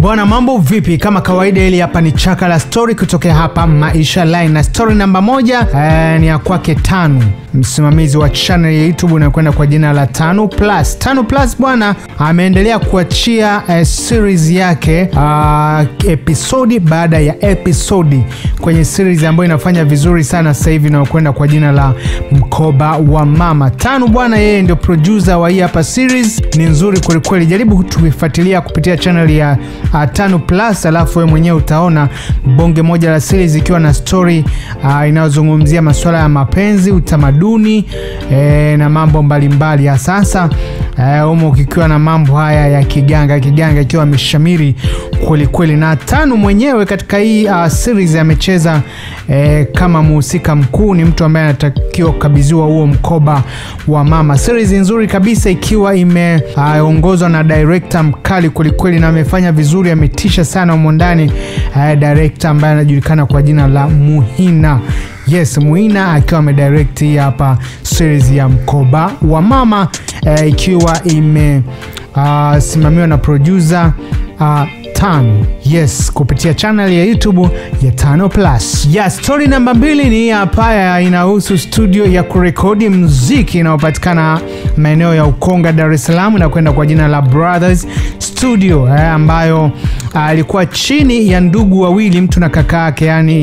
Bwana, mambo vipi? Kama kawaida, ili hapa ni Chaka la Story kutoka hapa Maisha Line, na story namba 1 ni ya kwake Tanu, msimamizi wa channel ya YouTube inayokwenda kwa jina la Tanu Plus. Tanu Plus bwana ameendelea kuachia series yake episodi baada ya episodi kwenye series ambayo inafanya vizuri sana sasa hivi inayokwenda kwa jina la Mkoba wa Mama. Tanu bwana yeye ndio producer wa hii hapa series, ni nzuri kweli kweli. Jaribu kutufuatilia kupitia channel ya Tanu Plus, alafu wewe mwenyewe utaona bonge moja la series ikiwa na story inayozungumzia masuala ya mapenzi, utamaduni na mambo mbalimbali ya sasa. Umo kikiwa na mambo haya ya kiganga ikiwa ameshamiri kweli kweli. Na Tanu mwenyewe katika hii series amecheza kama mhusika mkuu, ni mtu ambaye anatakiwa kukabidhiwa huo mkoba wa mama. Series nzuri kabisa ikiwa imeongozwa na director mkali kweli kweli na amefanya vizuri, ametisha sana humo ndani, director ambaye anajulikana kwa jina la Muhina. Yes, Muhina akiwa amedirect hapa series ya Mkoba wa Mama, ikiwa imesimamiwa na producer Tanu. Yes, kupitia channel ya YouTube ya Tanu Plus. Yes, story namba 2 ni hapa, inahusu studio ya kurekodi muziki inayopatikana maeneo ya Ukonga, Dar es Salaam, na kwenda kwa jina la Brothers Studio, ambayo alikuwa chini ya ndugu wawili, mtu na kaka yake, yani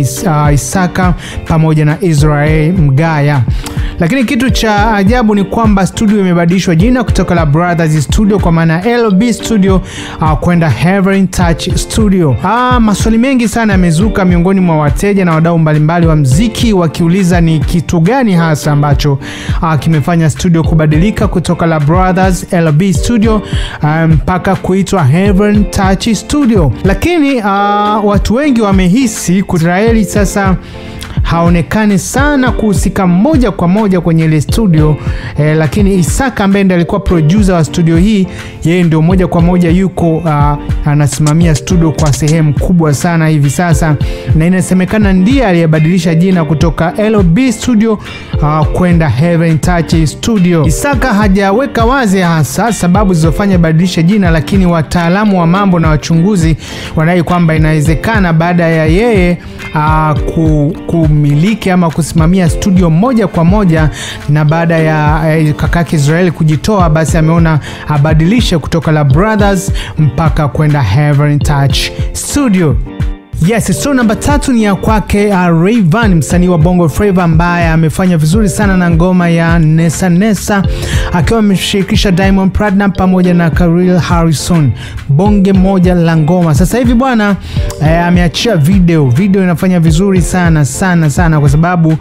Isaka pamoja na Israel Mgaya. Lakini kitu cha ajabu ni kwamba studio imebadilishwa jina kutoka la Brothers Studio kwa maana LB Studio kwenda Heaven Touch Studio. Maswali mengi sana yamezuka miongoni mwa wateja na wadau mbalimbali wa muziki, wakiuliza ni kitu gani hasa ambacho kimefanya studio kubadilika kutoka la Brothers LB Studio mpaka kuitwa Heaven Touch Studio. Lakini watu wengi wamehisi Israeli sasa haonekani sana kuhusika moja kwa moja kwenye ile studio, lakini Isaka ambaye ndiye alikuwa producer wa studio hii, yeye ndio moja kwa moja yuko anasimamia studio kwa sehemu kubwa sana hivi sasa, na inasemekana ndiye aliyebadilisha jina kutoka LB Studio kwenda Heaven Touch Studio. Isaka hajaweka wazi hasa sababu zilizofanya badilisha jina, lakini wataalamu wa mambo na wachunguzi wanadai kwamba inawezekana baada ya yeye kumiliki ama kusimamia studio moja kwa moja, na baada ya kakake Israel kujitoa, basi ameona abadilishe kutoka la Brothers mpaka kwenda Heaven Touch Studio. Yes, story namba 3 ni ya kwake Rayvanny, msanii wa Bongo Flava ambaye amefanya vizuri sana na ngoma ya Nesa Nesa, akiwa ameshirikisha Diamond Platnumz pamoja na Karil Harrison, bonge moja la ngoma. Sasa hivi bwana ameachia video inafanya vizuri sana kwa sababu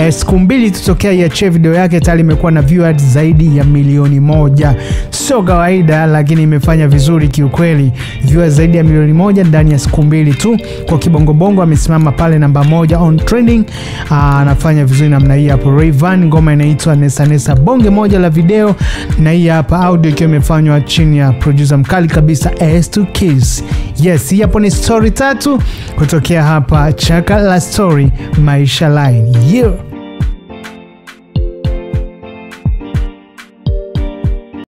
siku mbili tutokea iachie video yake tayari imekuwa na viewers zaidi ya 1,000,000. Sio kawaida, lakini imefanya vizuri kiukweli, viewers zaidi ya 1,000,000 ndani ya siku mbili tu. Kwa kibongo bongo amesimama pale namba 1 on trending, anafanya vizuri namna hii hapo Rayvanny. Ngoma inaitwa Nesa Nesa, bonge moja la video, na hii hapa audio ikiwa imefanywa chini ya producer mkali kabisa S2Kids. Yes, hii hapo ni story 3 kutokea hapa Chaka la Story Maisha Line.